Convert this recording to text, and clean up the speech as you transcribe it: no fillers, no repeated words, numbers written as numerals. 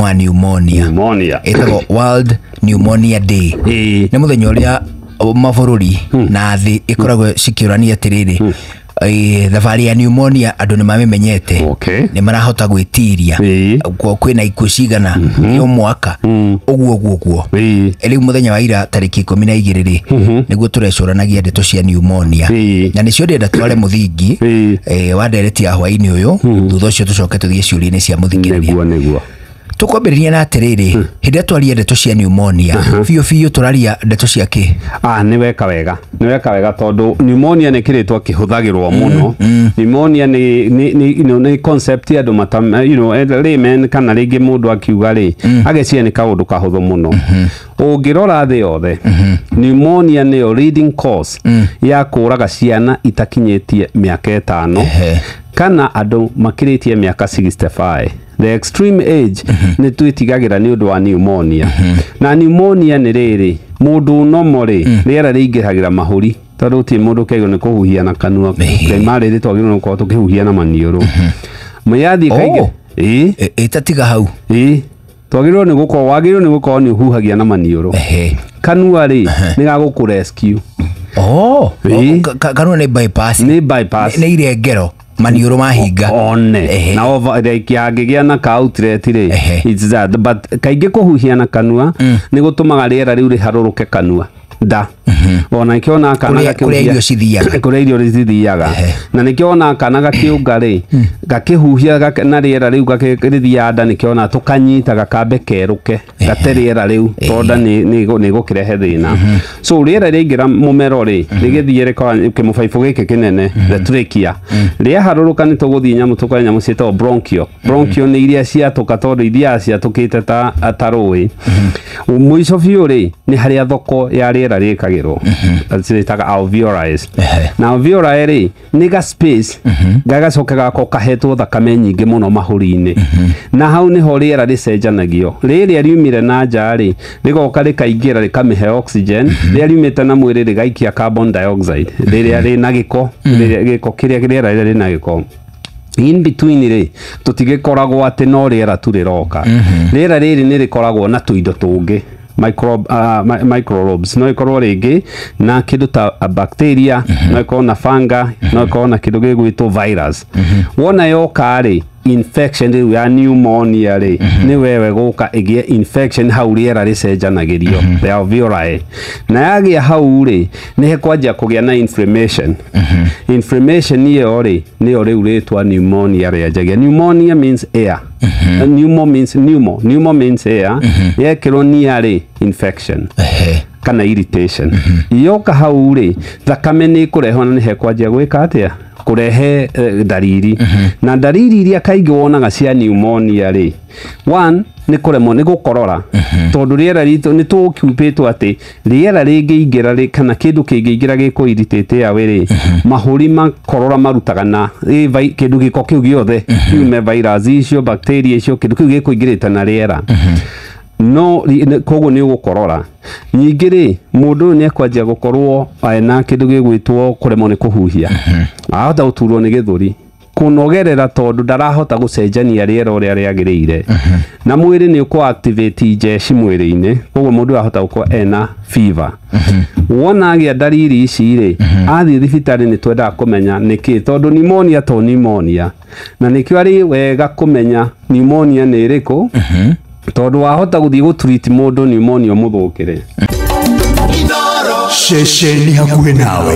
wa pneumonia. Itago World Pneumonia Day. Nĩ mũthenya ũrĩa mabũrũri na thĩ ikoragwo cikiũrania atiriri thabarĩ ya pneumonia andũ nĩ mamenyete nĩ marahota gwĩtiria kwĩna ikuũ cigana yo mwaka ũguo rĩu mũthenya wa ira tarĩki 12 nĩguo tũrecũranagia ndeto cia pneumonia na nĩcio ndenda tware mũthingi wa ndereti ya hwaĩ-inĩ ũyũ thutha ũcio tũcoke tũthiĩ ciũria-inĩ cia mũthikĩrĩria. Tukwambĩrĩria na atiriri hĩndĩ twaria ndeto cia pneumonia biũ tũraria ndeto cia ki nĩ weka wega tondu pneumonia nĩ kĩrĩtwa kĩhũthagĩrwo mũno. Pneumonia nĩ concept ya andũ layman kana rĩngĩ mũndũ akiuga ageciria nĩ kaũndũ kahũthũ mũno. Ũngĩrora thĩ yothe pneumonia nĩyo leading cause ya kũraga ciana itakinyĩtie mĩaka 5 kana andũ makĩrĩtie mĩaka 65. The extreme age nĩ twĩtigagĩra nĩ ũndũ wa pneumonia. Na pneumonia nĩ rĩrĩ mũndũ nomore rĩera rĩingĩhagĩra mahũri tondũ ti mũndũ kĩagĩrĩirwo nĩ kũhuhia na kanua. Primarily twagĩrĩirwo gũkorwo tũkĩhuhia na maniũrũ. Mũyathi kaingĩ ĩtatiga hau twagĩrĩirwo nĩ gũkorwo nĩ ũhuhagia na maniũrũ. Kanua nĩ gagũkũ rescue. Kanua nĩ bypass nĩ irengero maniũrũ mahinga na kĩangĩgĩa na outlet it's that but kaingĩ kũhuhia na kanua nĩ gũtũmaga rĩera rĩu rĩharũrũke kanua nda ona kĩona kana kũrĩa irio cithiaga na nĩkĩona kana gakĩũnga gakĩhuhia na rĩera rĩu gakĩrithia nda nĩkĩona tũkanyita gakambe kerũke gate rĩera rĩu tonda nĩ gũkĩrehe thĩna. So rĩera rĩingĩra mũmero rĩgĩthiĩ kĩmũbaibũ gĩkĩ kĩnene the trachea rĩaharũrũka nĩ tũgũthiĩ nyamũ tũkoe nyamũ ciĩtagwo bronchio nĩ iria ciatũka tondũ iria ciatũkĩte ta rũĩ. Mũico biũ nĩ harĩa thoko ya rĩera rĩkagĩrwo citaga alveoli. Na alveoli nĩ ga space gagacoka gako kahetwo thakame nyingĩ mũno mahũri-inĩ na hau nĩho rĩera rĩcenjanagio. Rĩrĩa riumire na nja rĩgoka rĩkaingĩra rĩkamĩhe oxygen, rĩrĩa riumĩte na mwĩrĩ rĩgaikia carbon dioxide rĩrĩa rĩna gĩko kĩrĩa rĩera rĩrĩa rĩna gĩko. In between tũtigĩkoragwo atĩ no rĩera tu rĩroka. Rĩera rĩrĩ nĩ rĩkoragwo na tũindo tũngĩ microbes no ikorwo rĩngĩ na kĩndũ ta bacteria no ikorwo na fungi no ikorwo na kĩndũ gĩgwĩtwo virus. Wona yoka infection rĩu ya pneumonia nĩ wewe gũka ĩgĩe infection hau rĩera rĩcenjanagĩrio the alveoli na yagĩa hau nĩ hekwanjia kũgĩa na inflammation. Inflammation ĩyo nĩyo rĩu rĩtwa pneumonia rĩanjagia. Pneumonia means air. Pneumo means air. Yekĩrwo nia infection kana irritation. Yoka hau thakame nĩ kũrehwo na nĩ hekwanjia gwĩka atĩa kurehe dariri na dariri iria kaingĩ wonaga cia pneumonia one nĩ kũremwo nĩ gũkorora tondũ rĩera ritũ nĩ tũkiupĩtwo atĩ rĩera rĩngĩingĩra kana kĩndũ kĩngĩingĩra gĩkũ irritate awe mahũri makorora marutaga na kĩndũ gĩko kĩu gĩothe kiume virus icio bacteria icio kĩndũ kĩu gĩkũingĩrĩte na rĩera no koguo nĩ ũgũkorora. Ningĩ mũndũ nĩ ekwanjia gũkorwo na kĩndũ gĩgwĩtwo kũremwo nĩ kũhuhia ahota gũturwo nĩ gĩthũri kũnogerera tondũ ndarahota gũcenjania rĩera ũrĩa rĩagĩrĩire na mwĩrĩ nĩ ũkũ-activate jeshi mwĩrĩ-inĩ koguo mũndũ ahota gũkorwo ena fever. Wona agĩa dariri ici athiĩ thibitarĩ nĩ twendaga kũmenya nĩkĩ tondũ pneumonia to pneumonia na nĩkĩo arĩ wega kũmenya pneumonia nĩ ĩrĩkũ tondũ wahota gũthiĩ gũtreat mũndũ pneumonia mũthũkĩre. Sheshe ni hakuhĩ nawe.